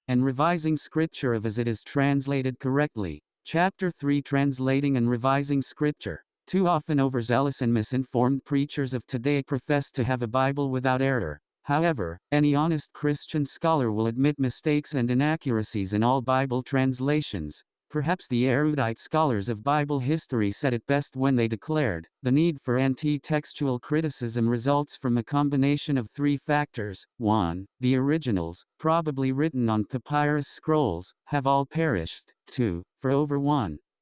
and revising Scripture as it is translated correctly. Chapter 3: Translating and Revising Scripture. Too often overzealous and misinformed preachers of today profess to have a Bible without error. However, any honest Christian scholar will admit mistakes and inaccuracies in all Bible translations. Perhaps the erudite scholars of Bible history said it best when they declared, "The need for anti-textual criticism results from a combination of three factors. 1. The originals, probably written on papyrus scrolls, have all perished. 2. For over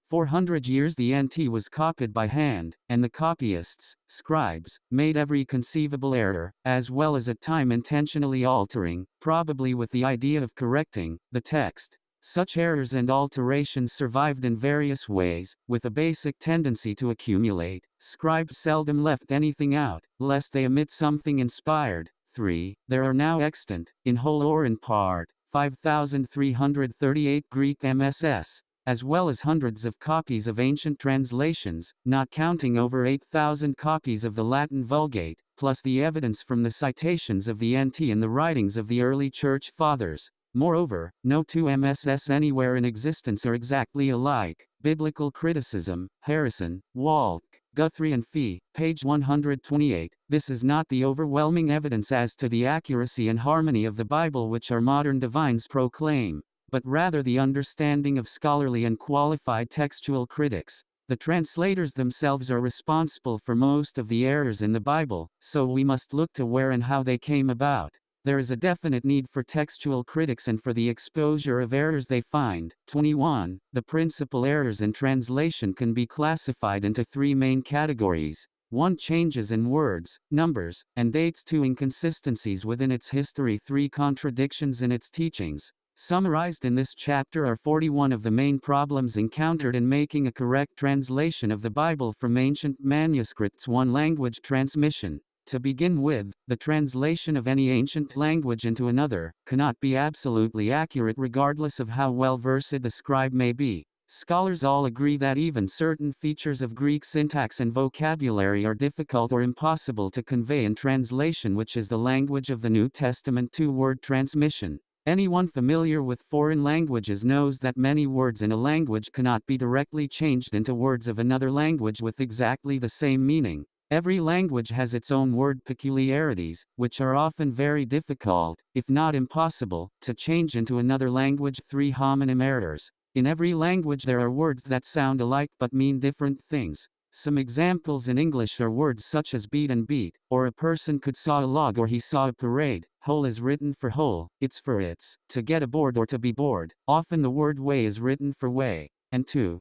400 years the NT was copied by hand, and the copyists, scribes, made every conceivable error, as well as at time intentionally altering, probably with the idea of correcting, the text. Such errors and alterations survived in various ways, with a basic tendency to accumulate. Scribes seldom left anything out, lest they omit something inspired. 3. There are now extant, in whole or in part, 5,338 Greek MSS, as well as hundreds of copies of ancient translations, not counting over 8,000 copies of the Latin Vulgate, plus the evidence from the citations of the NT in the writings of the early Church Fathers. Moreover, no two MSS anywhere in existence are exactly alike. Biblical Criticism, Harrison, Walk, Guthrie and Fee, page 128. This is not the overwhelming evidence as to the accuracy and harmony of the Bible which our modern divines proclaim, but rather the understanding of scholarly and qualified textual critics. The translators themselves are responsible for most of the errors in the Bible, so we must look to where and how they came about. There is a definite need for textual critics and for the exposure of errors they find. 21. The principal errors in translation can be classified into three main categories. 1. Changes in words, numbers, and dates. 2. Inconsistencies within its history. 3. Contradictions in its teachings. Summarized in this chapter are 41 of the main problems encountered in making a correct translation of the Bible from ancient manuscripts. 1. Language transmission. To begin with, the translation of any ancient language into another cannot be absolutely accurate regardless of how well versed the scribe may be. Scholars all agree that even certain features of Greek syntax and vocabulary are difficult or impossible to convey in translation, which is the language of the New Testament. 2. Word transmission. Anyone familiar with foreign languages knows that many words in a language cannot be directly changed into words of another language with exactly the same meaning. Every language has its own word peculiarities, which are often very difficult, if not impossible, to change into another language. 3. Homonym errors. In every language there are words that sound alike but mean different things. Some examples in English are words such as beat and beat, or a person could saw a log or he saw a parade. Whole is written for whole, it's for its, to get aboard or to be bored. Often the word way is written for way. And two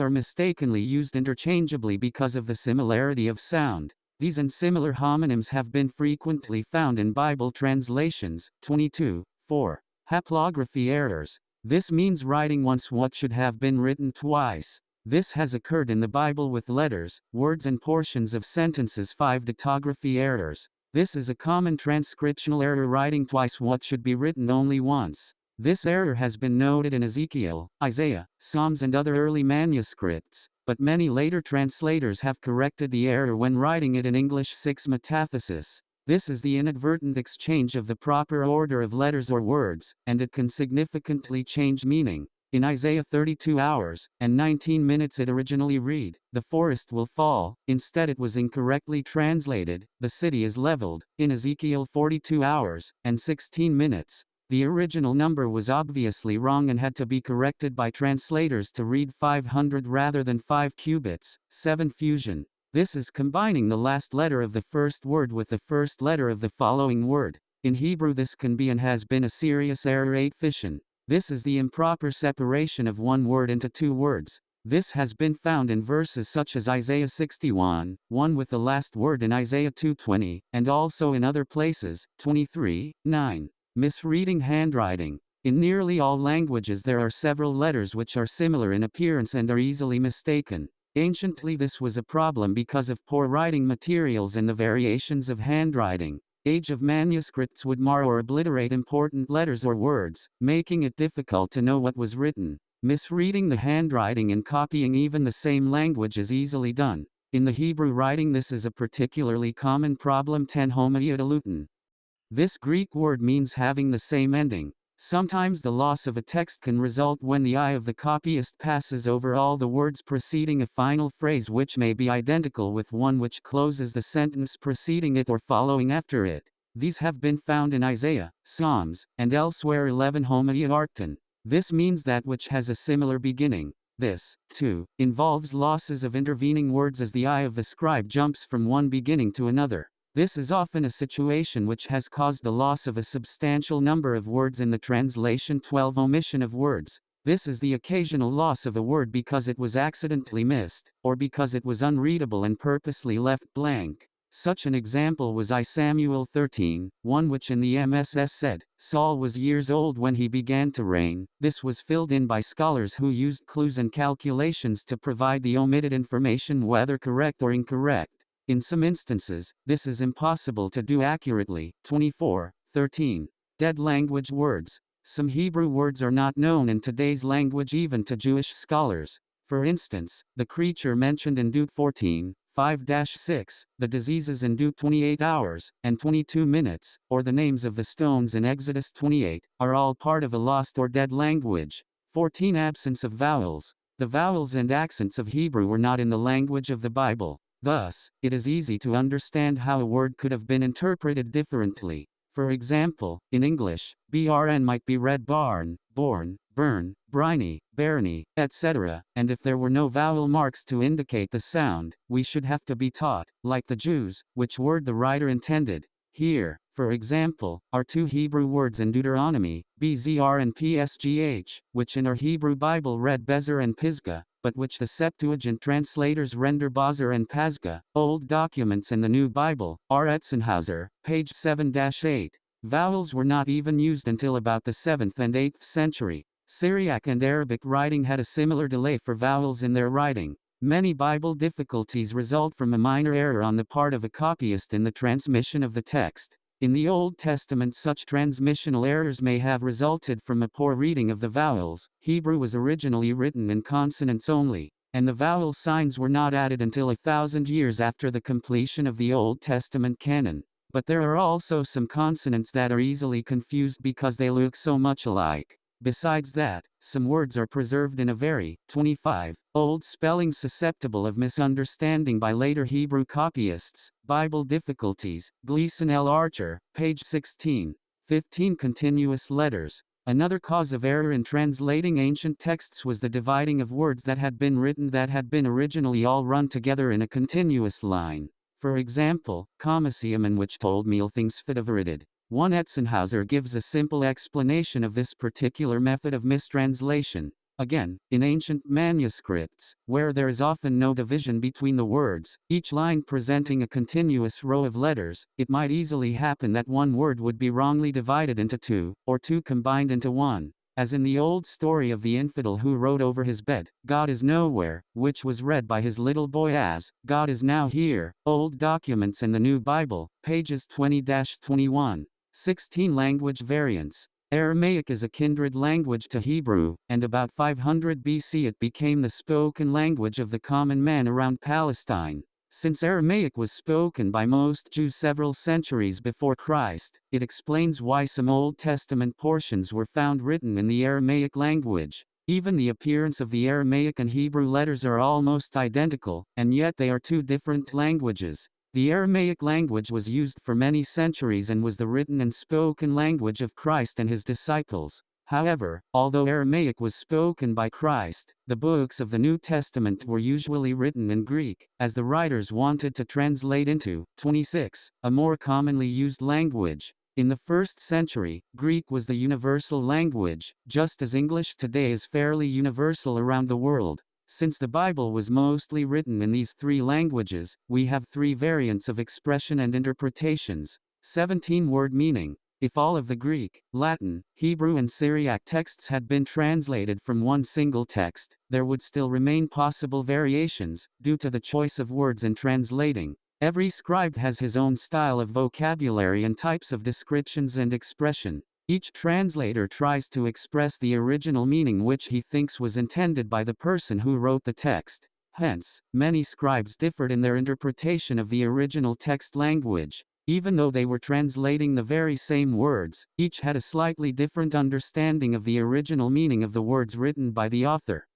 are mistakenly used interchangeably because of the similarity of sound. These and similar homonyms have been frequently found in Bible translations. 22. 4. Haplography errors. This means writing once what should have been written twice. This has occurred in the Bible with letters, words and portions of sentences. 5. Dictography errors. This is a common transcriptional error, writing twice what should be written only once. This error has been noted in Ezekiel, Isaiah, Psalms and other early manuscripts, but many later translators have corrected the error when writing it in English. 6. Metathesis. This is the inadvertent exchange of the proper order of letters or words, and it can significantly change meaning. In Isaiah 32 hours and 19 minutes it originally read, "The forest will fall," instead it was incorrectly translated, "The city is leveled." In Ezekiel 42 hours and 16 minutes, the original number was obviously wrong and had to be corrected by translators to read 500 rather than 5 cubits. 7. Fusion. This is combining the last letter of the first word with the first letter of the following word. In Hebrew this can be and has been a serious error. 8. Fission. This is the improper separation of one word into two words. This has been found in verses such as Isaiah 61:1 with the last word in Isaiah 2:20, and also in other places. 23. 9. Misreading handwriting. In nearly all languages there are several letters which are similar in appearance and are easily mistaken. Anciently this was a problem because of poor writing materials and the variations of handwriting. Age of manuscripts would mar or obliterate important letters or words, making it difficult to know what was written. Misreading the handwriting and copying even the same language is easily done. In the Hebrew writing this is a particularly common problem. 10. Homoioudalutin. This Greek word means having the same ending. Sometimes the loss of a text can result when the eye of the copyist passes over all the words preceding a final phrase which may be identical with one which closes the sentence preceding it or following after it. These have been found in Isaiah, Psalms, and elsewhere. 11 Homoia Arcton. This means that which has a similar beginning. This, too, involves losses of intervening words as the eye of the scribe jumps from one beginning to another. This is often a situation which has caused the loss of a substantial number of words in the translation. 12 Omission of words. This is the occasional loss of a word because it was accidentally missed, or because it was unreadable and purposely left blank. Such an example was I Samuel 13:1, which in the MSS said, Saul was years old when he began to reign. This was filled in by scholars who used clues and calculations to provide the omitted information whether correct or incorrect. In some instances, this is impossible to do accurately. 24:13. Dead language words. Some Hebrew words are not known in today's language even to Jewish scholars. For instance, the creature mentioned in Deut 14:5-6, the diseases in Deut 28 hours and 22 minutes, or the names of the stones in Exodus 28, are all part of a lost or dead language. 14 Absence of vowels. The vowels and accents of Hebrew were not in the language of the Bible. Thus, it is easy to understand how a word could have been interpreted differently. For example, in English, brn might be read barn, born, burn, briny, barony, etc., and if there were no vowel marks to indicate the sound, we should have to be taught, like the Jews, which word the writer intended. Here, for example, are two Hebrew words in Deuteronomy, bzr and psgh, which in our Hebrew Bible read bezer and pisgah, but which the Septuagint translators render bazar and pasgah. Old documents in the New Bible, R. Etzenhauser, page 7-8. Vowels were not even used until about the 7th and 8th century. Syriac and Arabic writing had a similar delay for vowels in their writing. Many Bible difficulties result from a minor error on the part of a copyist in the transmission of the text. In the Old Testament, such transmissional errors may have resulted from a poor reading of the vowels. Hebrew was originally written in consonants only, and the vowel signs were not added until 1,000 years after the completion of the Old Testament canon. But there are also some consonants that are easily confused because they look so much alike. Besides that, some words are preserved in a very 25 old spelling susceptible of misunderstanding by later Hebrew copyists. Bible difficulties. Gleason L. Archer, page 16. 15 Continuous letters. Another cause of error in translating ancient texts was the dividing of words that had been written that had been originally all run together in a continuous line. For example, comasiaman, which told meal things fitavarided. One Etzenhauser gives a simple explanation of this particular method of mistranslation. Again, in ancient manuscripts, where there is often no division between the words, each line presenting a continuous row of letters, it might easily happen that one word would be wrongly divided into two, or two combined into one. As in the old story of the infidel who wrote over his bed, God is nowhere, which was read by his little boy as, God is now here. Old documents in the New Bible, pages 20-21. 16 Language variants. Aramaic is a kindred language to Hebrew, and about 500 BC it became the spoken language of the common man around Palestine. Since Aramaic was spoken by most Jews several centuries before Christ, it explains why some Old Testament portions were found written in the Aramaic language. Even the appearance of the Aramaic and Hebrew letters are almost identical, and yet they are two different languages. The Aramaic language was used for many centuries and was the written and spoken language of Christ and his disciples. However, although Aramaic was spoken by Christ, the books of the New Testament were usually written in Greek, as the writers wanted to translate into 26, a more commonly used language. In the 1st century, Greek was the universal language, just as English today is fairly universal around the world. Since the Bible was mostly written in these three languages, we have three variants of expression and interpretations. 17 Word meaning. If all of the Greek, Latin, Hebrew and Syriac texts had been translated from one single text, there would still remain possible variations, due to the choice of words in translating. Every scribe has his own style of vocabulary and types of descriptions and expression. Each translator tries to express the original meaning which he thinks was intended by the person who wrote the text. Hence, many scribes differed in their interpretation of the original text language. Even though they were translating the very same words, each had a slightly different understanding of the original meaning of the words written by the author.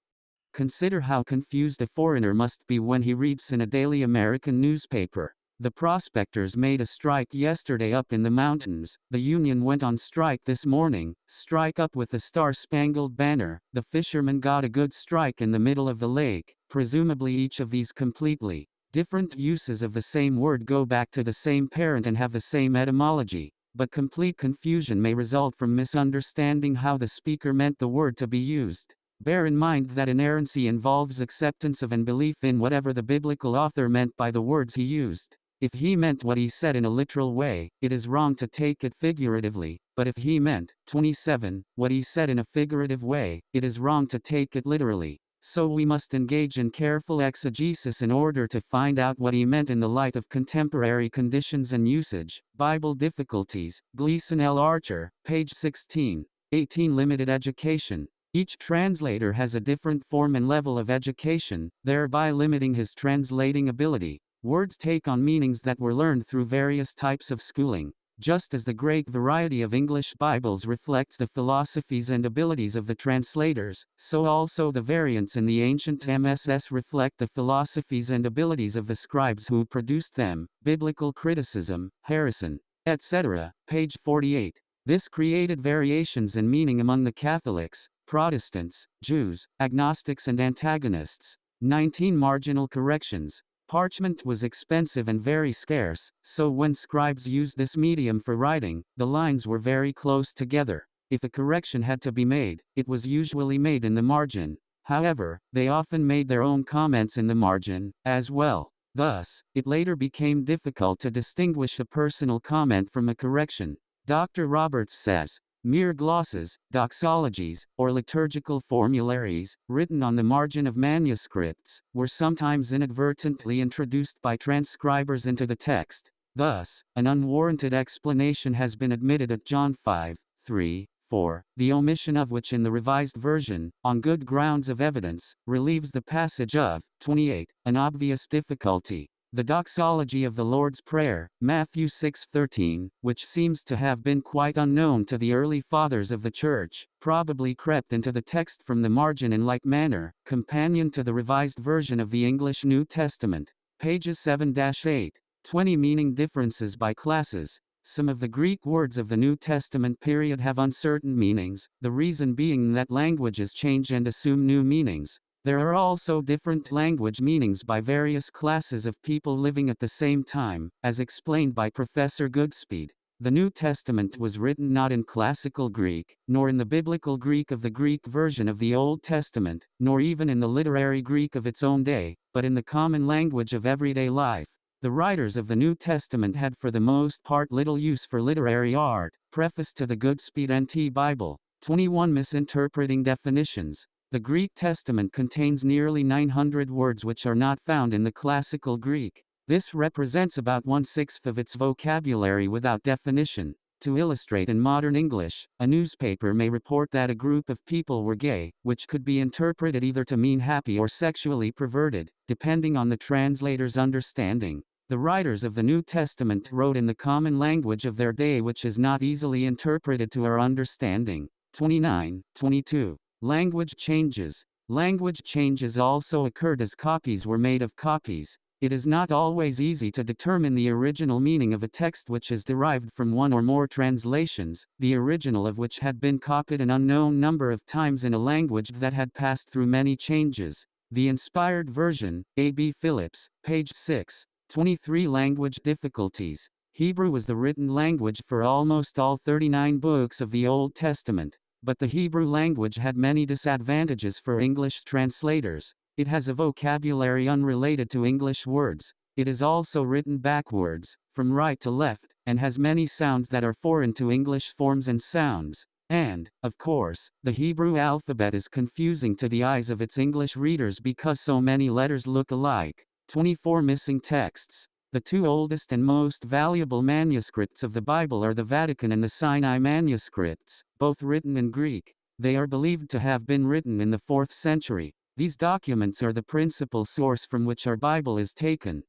Consider how confused a foreigner must be when he reads in a daily American newspaper. The prospectors made a strike yesterday up in the mountains. The union went on strike this morning. Strike up with the Star-Spangled Banner. The fishermen got a good strike in the middle of the lake. Presumably each of these completely different uses of the same word go back to the same parent and have the same etymology. But complete confusion may result from misunderstanding how the speaker meant the word to be used. Bear in mind that inerrancy involves acceptance of and belief in whatever the biblical author meant by the words he used. If he meant what he said in a literal way, it is wrong to take it figuratively, but if he meant, 27, what he said in a figurative way, it is wrong to take it literally. So we must engage in careful exegesis in order to find out what he meant in the light of contemporary conditions and usage. Bible Difficulties, Gleason L. Archer, page 16. 18 Limited education. Each translator has a different form and level of education, thereby limiting his translating ability. Words take on meanings that were learned through various types of schooling. Just as the great variety of English Bibles reflects the philosophies and abilities of the translators, so also the variants in the ancient MSS reflect the philosophies and abilities of the scribes who produced them. Biblical Criticism, Harrison, etc., page 48. This created variations in meaning among the Catholics, Protestants, Jews, agnostics and antagonists. 19 Marginal corrections. Parchment was expensive and very scarce, so when scribes used this medium for writing, the lines were very close together. If a correction had to be made, it was usually made in the margin. However, they often made their own comments in the margin, as well. Thus, it later became difficult to distinguish a personal comment from a correction. Dr. Roberts says, mere glosses, doxologies, or liturgical formularies, written on the margin of manuscripts, were sometimes inadvertently introduced by transcribers into the text. Thus, an unwarranted explanation has been admitted at John 5, 3, 4, the omission of which in the Revised Version, on good grounds of evidence, relieves the passage of 28, an obvious difficulty. The doxology of the Lord's Prayer, Matthew 6:13, which seems to have been quite unknown to the early fathers of the Church, probably crept into the text from the margin in like manner, companion to the Revised Version of the English New Testament, pages 7-8. 20 Meaning differences by classes. Some of the Greek words of the New Testament period have uncertain meanings, the reason being that languages change and assume new meanings. There are also different language meanings by various classes of people living at the same time, as explained by Professor Goodspeed. The New Testament was written not in classical Greek, nor in the biblical Greek of the Greek version of the Old Testament, nor even in the literary Greek of its own day, but in the common language of everyday life. The writers of the New Testament had for the most part little use for literary art. Preface to the Goodspeed NT Bible. 21 Misinterpreting definitions. The Greek Testament contains nearly 900 words which are not found in the classical Greek. This represents about 1/6 of its vocabulary without definition. To illustrate in modern English, a newspaper may report that a group of people were gay, which could be interpreted either to mean happy or sexually perverted, depending on the translator's understanding. The writers of the New Testament wrote in the common language of their day, which is not easily interpreted to our understanding. 22. Language changes. Language changes also occurred as copies were made of copies. It is not always easy to determine the original meaning of a text which is derived from one or more translations, the original of which had been copied an unknown number of times in a language that had passed through many changes. The Inspired Version, A. B. Phillips, page 6. 23 Language difficulties. Hebrew was the written language for almost all 39 books of the Old Testament. But the Hebrew language had many disadvantages for English translators. It has a vocabulary unrelated to English words. It is also written backwards, from right to left, and has many sounds that are foreign to English forms and sounds. And, of course, the Hebrew alphabet is confusing to the eyes of its English readers because so many letters look alike. 24 Missing texts. The two oldest and most valuable manuscripts of the Bible are the Vatican and the Sinai manuscripts, both written in Greek. They are believed to have been written in the 4th century. These documents are the principal source from which our Bible is taken.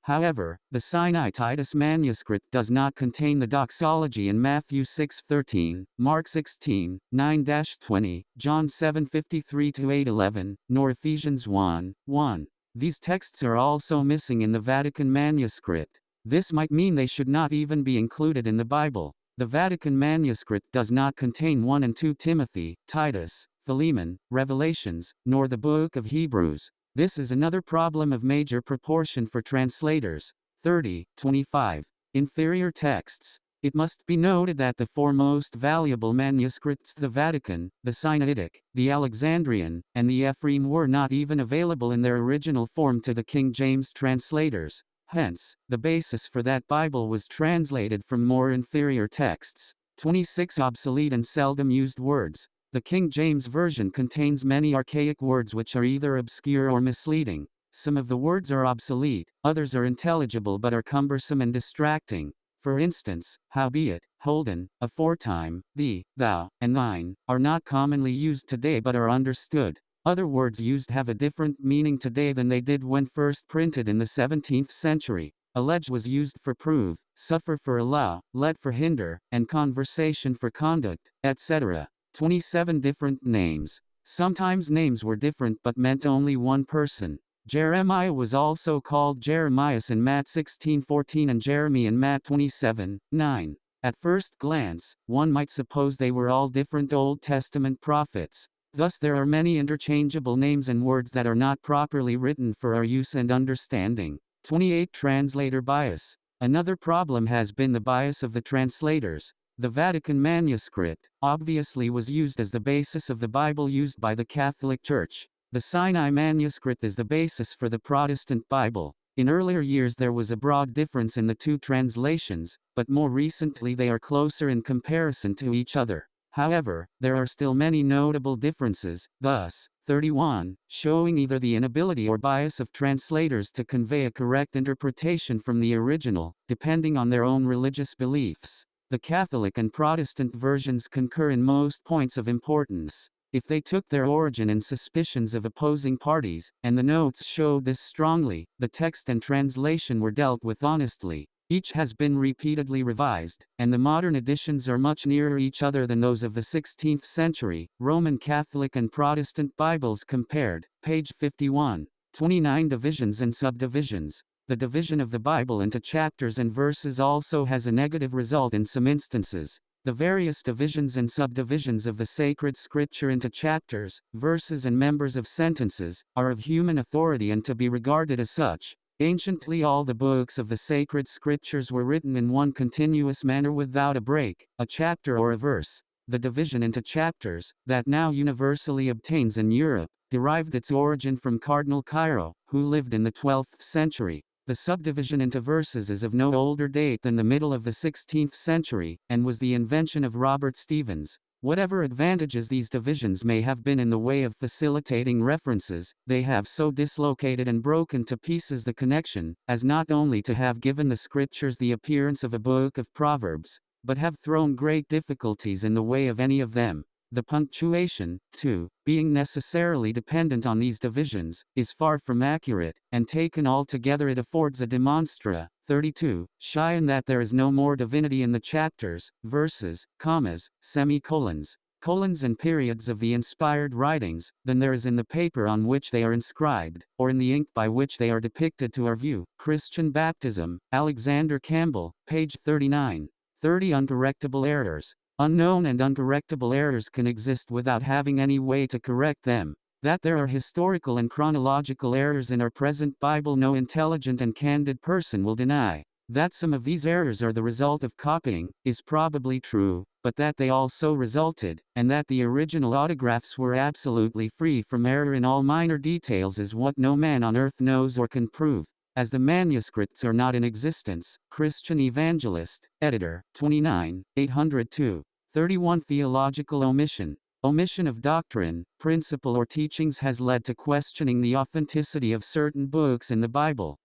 However, the Sinai-Titus manuscript does not contain the doxology in Matthew 6:13, Mark 16:9-20, John 7:53-8:11, nor Ephesians 1:1. These texts are also missing in the Vatican manuscript. This might mean they should not even be included in the Bible. The Vatican manuscript does not contain 1 and 2 Timothy, Titus, Philemon, Revelations, nor the Book of Hebrews. This is another problem of major proportion for translators. 30:25. Inferior texts. It must be noted that the four most valuable manuscripts, the Vatican, the Sinaitic, the Alexandrian, and the Ephraim, were not even available in their original form to the King James translators. Hence, the basis for that Bible was translated from more inferior texts. 26. Obsolete and seldom used words. The King James Version contains many archaic words which are either obscure or misleading. Some of the words are obsolete, others are intelligible but are cumbersome and distracting. For instance, howbeit, holden, aforetime, thee, thou, and thine, are not commonly used today but are understood. Other words used have a different meaning today than they did when first printed in the 17th century. Allege was used for prove, suffer for allow, let for hinder, and conversation for conduct, etc. 27 different names. Sometimes names were different but meant only one person. Jeremiah was also called Jeremias in Matt 16:14 and Jeremy in Matt 27:9. At first glance, one might suppose they were all different Old Testament prophets. Thus there are many interchangeable names and words that are not properly written for our use and understanding. 28. Translator bias. Another problem has been the bias of the translators. The Vatican manuscript, obviously, was used as the basis of the Bible used by the Catholic Church. The Sinai manuscript is the basis for the Protestant Bible. In earlier years there was a broad difference in the two translations, but more recently they are closer in comparison to each other. However, there are still many notable differences, thus, 31, showing either the inability or bias of translators to convey a correct interpretation from the original, depending on their own religious beliefs. The Catholic and Protestant versions concur in most points of importance. If they took their origin in suspicions of opposing parties, and the notes showed this strongly, the text and translation were dealt with honestly. Each has been repeatedly revised, and the modern editions are much nearer each other than those of the 16th century. Roman Catholic and Protestant Bibles compared, page 51. 29. Divisions and subdivisions. The division of the Bible into chapters and verses also has a negative result in some instances. The various divisions and subdivisions of the sacred scripture into chapters, verses, and members of sentences are of human authority and to be regarded as such. Anciently all the books of the sacred scriptures were written in one continuous manner without a break, a chapter or a verse. The division into chapters, that now universally obtains in Europe, derived its origin from Cardinal Cairo, who lived in the 12th century. The subdivision into verses is of no older date than the middle of the 16th century, and was the invention of Robert Stevens. Whatever advantages these divisions may have been in the way of facilitating references, they have so dislocated and broken to pieces the connection, as not only to have given the scriptures the appearance of a book of proverbs, but have thrown great difficulties in the way of any of them. The punctuation, too, being necessarily dependent on these divisions, is far from accurate, and taken altogether it affords a demonstra. 32, shy in that there is no more divinity in the chapters, verses, commas, semicolons, colons and periods of the inspired writings, than there is in the paper on which they are inscribed, or in the ink by which they are depicted to our view. Christian Baptism, Alexander Campbell, page 39. 30. Uncorrectable errors. Unknown and uncorrectable errors can exist without having any way to correct them. That there are historical and chronological errors in our present Bible no intelligent and candid person will deny. That some of these errors are the result of copying, is probably true, but that they also resulted, and that the original autographs were absolutely free from error in all minor details is what no man on earth knows or can prove. As the manuscripts are not in existence, Christian Evangelist, editor, 29, 802. 31. Theological omission. Omission of doctrine, principle or teachings has led to questioning the authenticity of certain books in the Bible.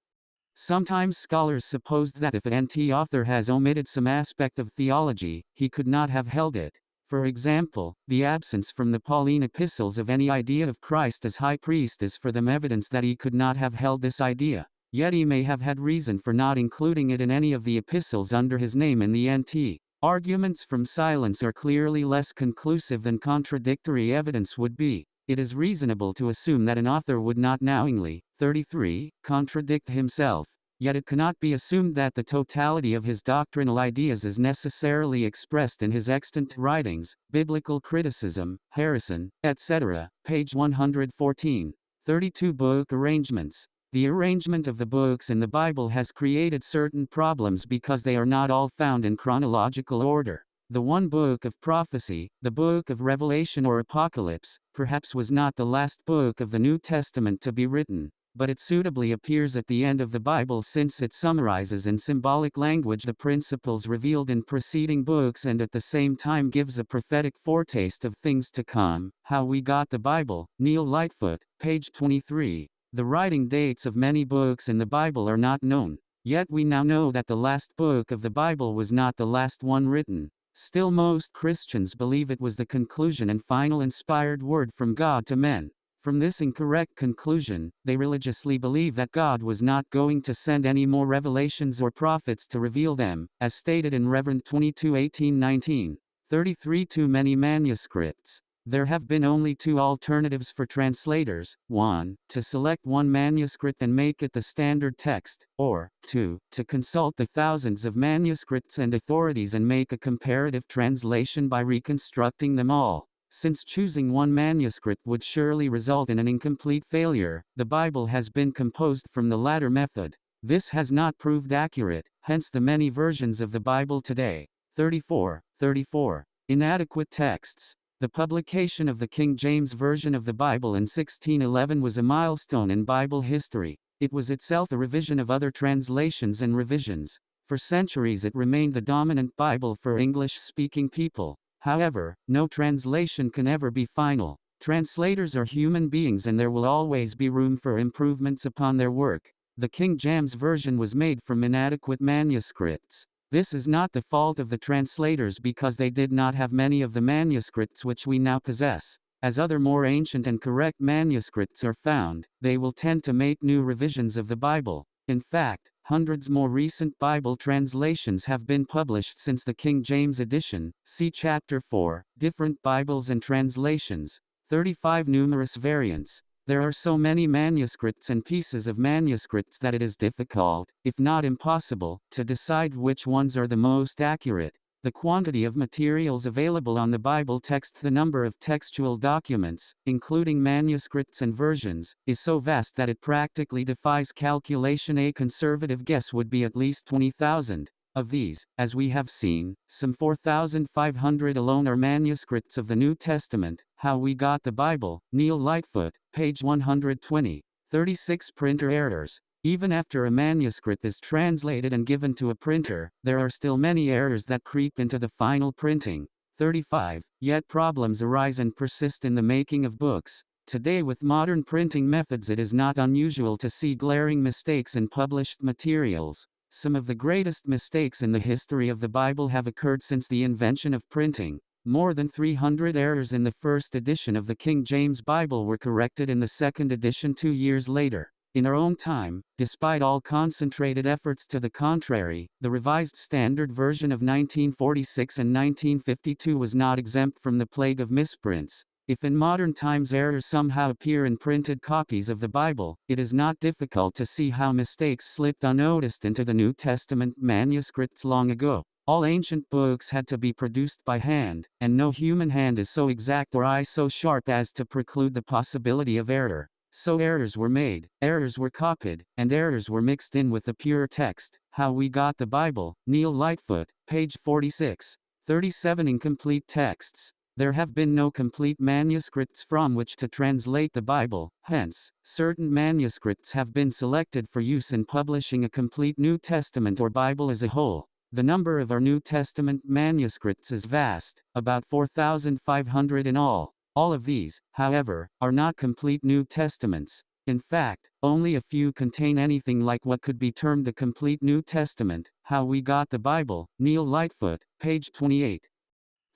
Sometimes scholars supposed that if an author has omitted some aspect of theology, he could not have held it. For example, the absence from the Pauline epistles of any idea of Christ as high priest is for them evidence that he could not have held this idea. yet he may have had reason for not including it in any of the epistles under his name in the NT. Arguments from silence are clearly less conclusive than contradictory evidence would be. It is reasonable to assume that an author would not knowingly, 33, contradict himself. Yet it cannot be assumed that the totality of his doctrinal ideas is necessarily expressed in his extant writings. Biblical Criticism, Harrison, etc., page 114. 32 Book arrangements. The arrangement of the books in the Bible has created certain problems because they are not all found in chronological order. The one book of prophecy, the book of Revelation or Apocalypse, perhaps was not the last book of the New Testament to be written, but it suitably appears at the end of the Bible since it summarizes in symbolic language the principles revealed in preceding books and at the same time gives a prophetic foretaste of things to come. How We Got the Bible, Neil Lightfoot, page 23. The writing dates of many books in the Bible are not known, yet we now know that the last book of the Bible was not the last one written. Still, most Christians believe it was the conclusion and final inspired word from God to men. From this incorrect conclusion, they religiously believe that God was not going to send any more revelations or prophets to reveal them, as stated in Rev. 22:18-19. 33 Too many manuscripts. There have been only two alternatives for translators: 1, to select one manuscript and make it the standard text, or 2, to consult the thousands of manuscripts and authorities and make a comparative translation by reconstructing them all. Since choosing one manuscript would surely result in an incomplete failure, the Bible has been composed from the latter method. This has not proved accurate, hence the many versions of the Bible today. 34. Inadequate texts. The publication of the King James Version of the Bible in 1611 was a milestone in Bible history. It was itself a revision of other translations and revisions. For centuries it remained the dominant Bible for English-speaking people. However, no translation can ever be final. Translators are human beings and there will always be room for improvements upon their work. The King James Version was made from inadequate manuscripts. This is not the fault of the translators because they did not have many of the manuscripts which we now possess. As other more ancient and correct manuscripts are found, they will tend to make new revisions of the Bible. In fact, hundreds more recent Bible translations have been published since the King James edition. See Chapter 4, Different Bibles and Translations. 35 Numerous variants. There are so many manuscripts and pieces of manuscripts that it is difficult, if not impossible, to decide which ones are the most accurate. The quantity of materials available on the Bible text, the number of textual documents, including manuscripts and versions, is so vast that it practically defies calculation. A conservative guess would be at least 20,000. Of these, as we have seen, some 4,500 alone are manuscripts of the New Testament. How We Got the Bible, Neil Lightfoot, page 120. 36 Printer errors. Even after a manuscript is translated and given to a printer, there are still many errors that creep into the final printing. 35. Yet problems arise and persist in the making of books. Today, with modern printing methods, it is not unusual to see glaring mistakes in published materials. Some of the greatest mistakes in the history of the Bible have occurred since the invention of printing. More than 300 errors in the first edition of the King James Bible were corrected in the second edition 2 years later. In our own time, despite all concentrated efforts to the contrary, the Revised Standard Version of 1946 and 1952 was not exempt from the plague of misprints. If in modern times errors somehow appear in printed copies of the Bible, it is not difficult to see how mistakes slipped unnoticed into the New Testament manuscripts long ago. All ancient books had to be produced by hand, and no human hand is so exact or eye so sharp as to preclude the possibility of error. So errors were made, errors were copied, and errors were mixed in with the pure text. How We Got the Bible, Neil Lightfoot, page 46. 37 Incomplete texts. There have been no complete manuscripts from which to translate the Bible, hence, certain manuscripts have been selected for use in publishing a complete New Testament or Bible as a whole. The number of our New Testament manuscripts is vast, about 4,500 in all. All of these, however, are not complete New Testaments. In fact, only a few contain anything like what could be termed a complete New Testament. How We Got the Bible, Neil Lightfoot, page 28.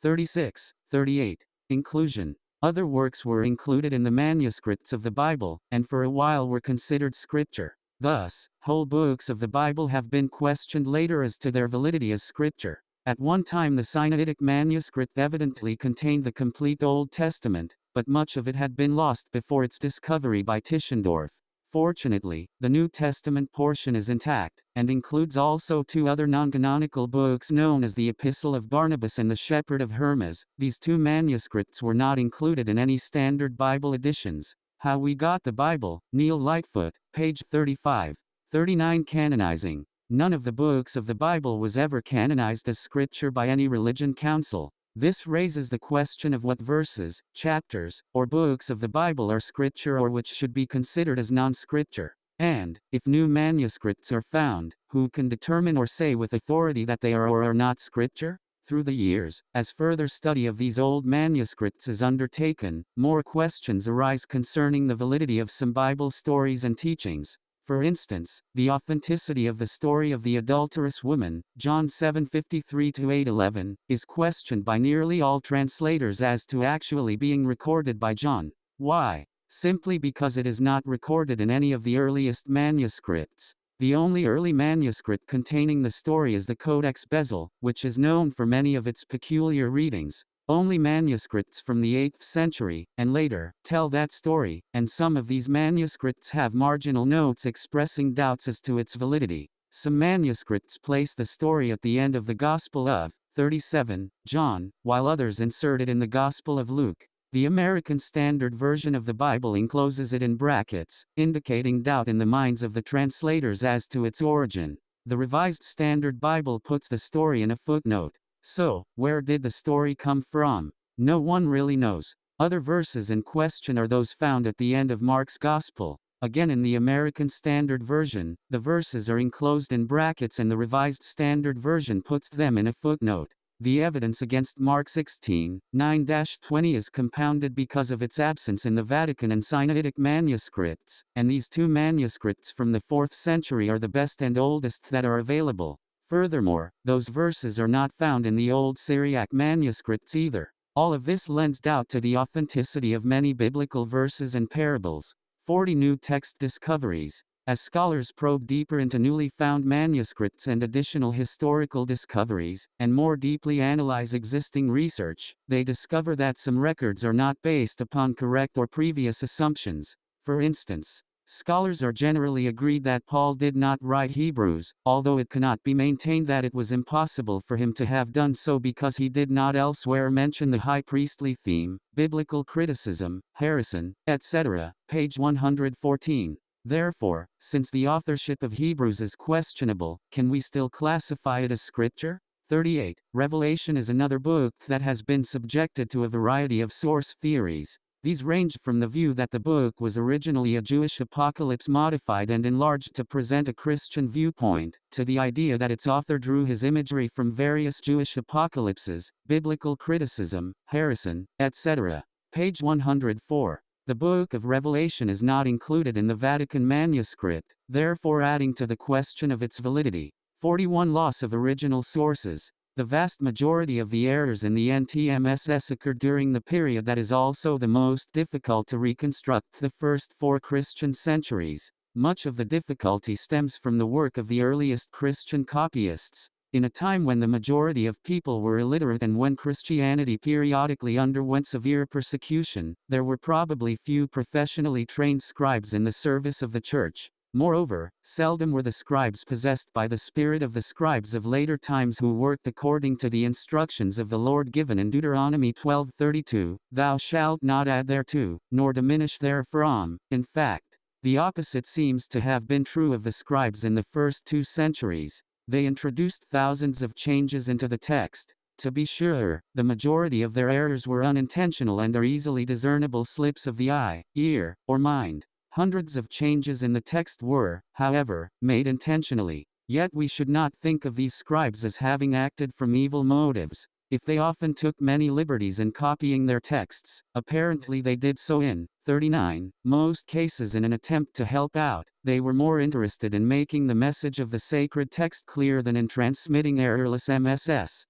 36. 38. Inclusion. Other works were included in the manuscripts of the Bible, and for a while were considered scripture. Thus, whole books of the Bible have been questioned later as to their validity as scripture. At one time the Sinaitic manuscript evidently contained the complete Old Testament, but much of it had been lost before its discovery by Tischendorf. Fortunately, the New Testament portion is intact, and includes also two other non-canonical books known as the Epistle of Barnabas and the Shepherd of Hermas. These two manuscripts were not included in any standard Bible editions. How We Got the Bible, Neil Lightfoot, page 35. 39 Canonizing. None of the books of the Bible was ever canonized as scripture by any religion council. This raises the question of what verses, chapters, or books of the Bible are scripture or which should be considered as non-scripture. And, if new manuscripts are found, who can determine or say with authority that they are or are not scripture? Through the years, as further study of these old manuscripts is undertaken, more questions arise concerning the validity of some Bible stories and teachings. For instance, the authenticity of the story of the adulterous woman, John 7:53-8:11, is questioned by nearly all translators as to actually being recorded by John. Why? Simply because it is not recorded in any of the earliest manuscripts. The only early manuscript containing the story is the Codex Bezel, which is known for many of its peculiar readings. Only manuscripts from the 8th century, and later, tell that story, and some of these manuscripts have marginal notes expressing doubts as to its validity. Some manuscripts place the story at the end of the Gospel of 37 John, while others insert it in the Gospel of Luke. The American Standard Version of the Bible encloses it in brackets, indicating doubt in the minds of the translators as to its origin. The Revised Standard Bible puts the story in a footnote. So, where did the story come from? No one really knows. Other verses in question are those found at the end of Mark's Gospel. Again, in the American Standard Version, the verses are enclosed in brackets and the Revised Standard Version puts them in a footnote. The evidence against Mark 16:9-20 is compounded because of its absence in the Vatican and Sinaitic manuscripts, and these two manuscripts from the 4th century are the best and oldest that are available. Furthermore, those verses are not found in the old Syriac manuscripts either. All of this lends doubt to the authenticity of many biblical verses and parables. 40 new text discoveries. As scholars probe deeper into newly found manuscripts and additional historical discoveries, and more deeply analyze existing research, they discover that some records are not based upon correct or previous assumptions. For instance, scholars are generally agreed that Paul did not write Hebrews, although it cannot be maintained that it was impossible for him to have done so because he did not elsewhere mention the high priestly theme, biblical criticism, Harrison, etc., page 114. Therefore, since the authorship of Hebrews is questionable, can we still classify it as scripture? 38. Revelation is another book that has been subjected to a variety of source theories. These range from the view that the book was originally a Jewish apocalypse modified and enlarged to present a Christian viewpoint, to the idea that its author drew his imagery from various Jewish apocalypses, biblical criticism, Harrison, etc. Page 104. The Book of Revelation is not included in the Vatican manuscript, therefore adding to the question of its validity. 41 Loss of original sources. The vast majority of the errors in the NTMSS occurred during the period that is also the most difficult to reconstruct, the first 4 Christian centuries. Much of the difficulty stems from the work of the earliest Christian copyists. In a time when the majority of people were illiterate and when Christianity periodically underwent severe persecution, there were probably few professionally trained scribes in the service of the church. Moreover, seldom were the scribes possessed by the spirit of the scribes of later times who worked according to the instructions of the Lord given in Deuteronomy 12:32, "Thou shalt not add thereto, nor diminish therefrom." In fact, the opposite seems to have been true of the scribes in the first 2 centuries. They introduced thousands of changes into the text. To be sure, the majority of their errors were unintentional and are easily discernible slips of the eye, ear, or mind. Hundreds of changes in the text were, however, made intentionally. Yet we should not think of these scribes as having acted from evil motives. If they often took many liberties in copying their texts, apparently they did so in 39 most cases in an attempt to help out. They were more interested in making the message of the sacred text clear than in transmitting errorless MSS.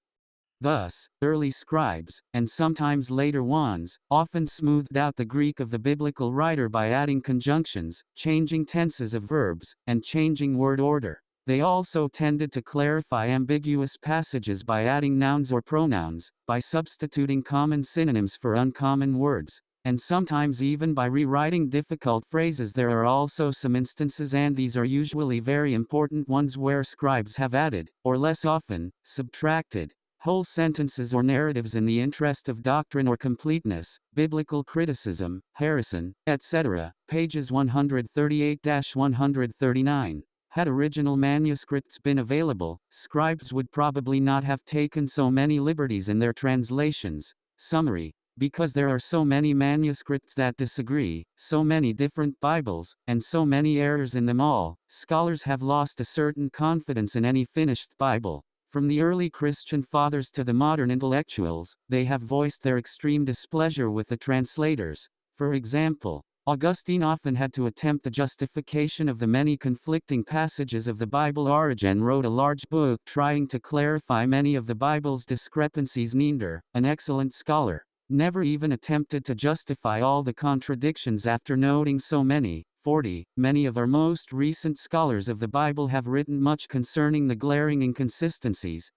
Thus, early scribes, and sometimes later ones, often smoothed out the Greek of the biblical writer by adding conjunctions, changing tenses of verbs, and changing word order. They also tended to clarify ambiguous passages by adding nouns or pronouns, by substituting common synonyms for uncommon words, and sometimes even by rewriting difficult phrases. There are also some instances, and these are usually very important ones, where scribes have added, or less often, subtracted, whole sentences or narratives in the interest of doctrine or completeness. Biblical criticism, Harrison, etc., pages 138-139. Had original manuscripts been available, scribes would probably not have taken so many liberties in their translations. Summary: because there are so many manuscripts that disagree, so many different Bibles, and so many errors in them all, scholars have lost a certain confidence in any finished Bible. From the early Christian fathers to the modern intellectuals, they have voiced their extreme displeasure with the translators. For example, Augustine often had to attempt the justification of the many conflicting passages of the Bible. Origen wrote a large book trying to clarify many of the Bible's discrepancies. Neander, an excellent scholar, never even attempted to justify all the contradictions after noting so many. 40. Many of our most recent scholars of the Bible have written much concerning the glaring inconsistencies,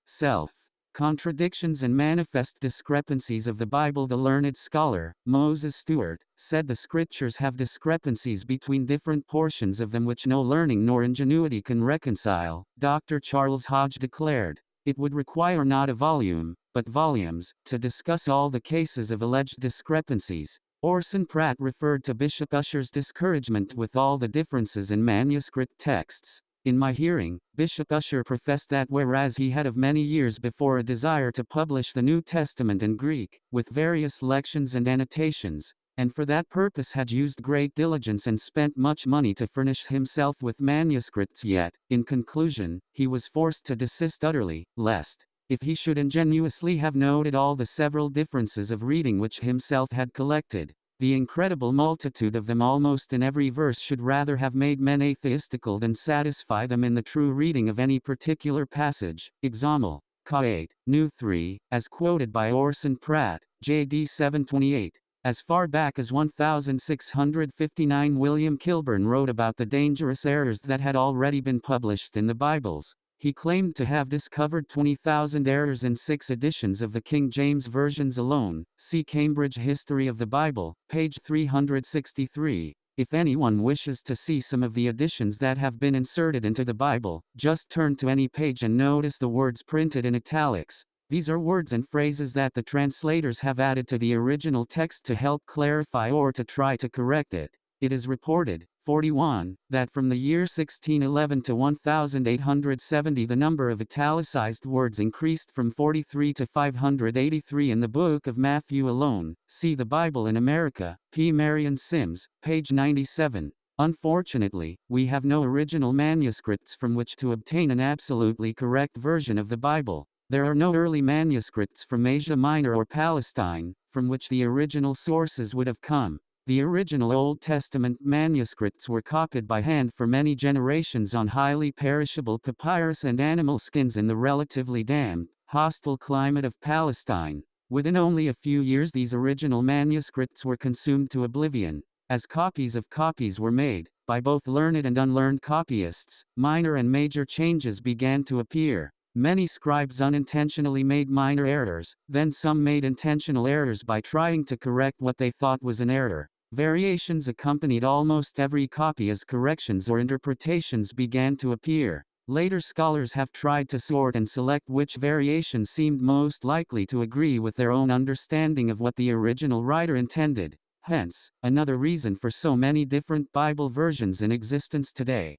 contradictions and manifest discrepancies of the Bible. The learned scholar, Moses Stuart, said the scriptures have discrepancies between different portions of them which no learning nor ingenuity can reconcile. Dr. Charles Hodge declared, it would require not a volume, but volumes, to discuss all the cases of alleged discrepancies. Orson Pratt referred to Bishop Ussher's discouragement with all the differences in manuscript texts. In my hearing, Bishop Ussher professed that whereas he had of many years before a desire to publish the New Testament in Greek, with various lections and annotations, and for that purpose had used great diligence and spent much money to furnish himself with manuscripts, yet, in conclusion, he was forced to desist utterly, lest, if he should ingenuously have noted all the several differences of reading which himself had collected, the incredible multitude of them almost in every verse should rather have made men atheistical than satisfy them in the true reading of any particular passage. Example, K8, New 3, as quoted by Orson Pratt, J.D. 728. As far back as 1659, William Kilburn wrote about the dangerous errors that had already been published in the Bibles. He claimed to have discovered 20,000 errors in 6 editions of the King James versions alone. See Cambridge History of the Bible, page 363. If anyone wishes to see some of the additions that have been inserted into the Bible, just turn to any page and notice the words printed in italics. These are words and phrases that the translators have added to the original text to help clarify or to try to correct it. It is reported, 41, that from the year 1611 to 1870 the number of italicized words increased from 43 to 583 in the book of Matthew alone. See the Bible in America, P. Marion Sims, page 97. Unfortunately, we have no original manuscripts from which to obtain an absolutely correct version of the Bible. There are no early manuscripts from Asia Minor or Palestine, from which the original sources would have come. The original Old Testament manuscripts were copied by hand for many generations on highly perishable papyrus and animal skins in the relatively damp, hostile climate of Palestine. Within only a few years these original manuscripts were consumed to oblivion. As copies of copies were made, by both learned and unlearned copyists, minor and major changes began to appear. Many scribes unintentionally made minor errors, then some made intentional errors by trying to correct what they thought was an error. Variations accompanied almost every copy as corrections or interpretations began to appear. Later scholars have tried to sort and select which variations seemed most likely to agree with their own understanding of what the original writer intended. Hence, another reason for so many different Bible versions in existence today.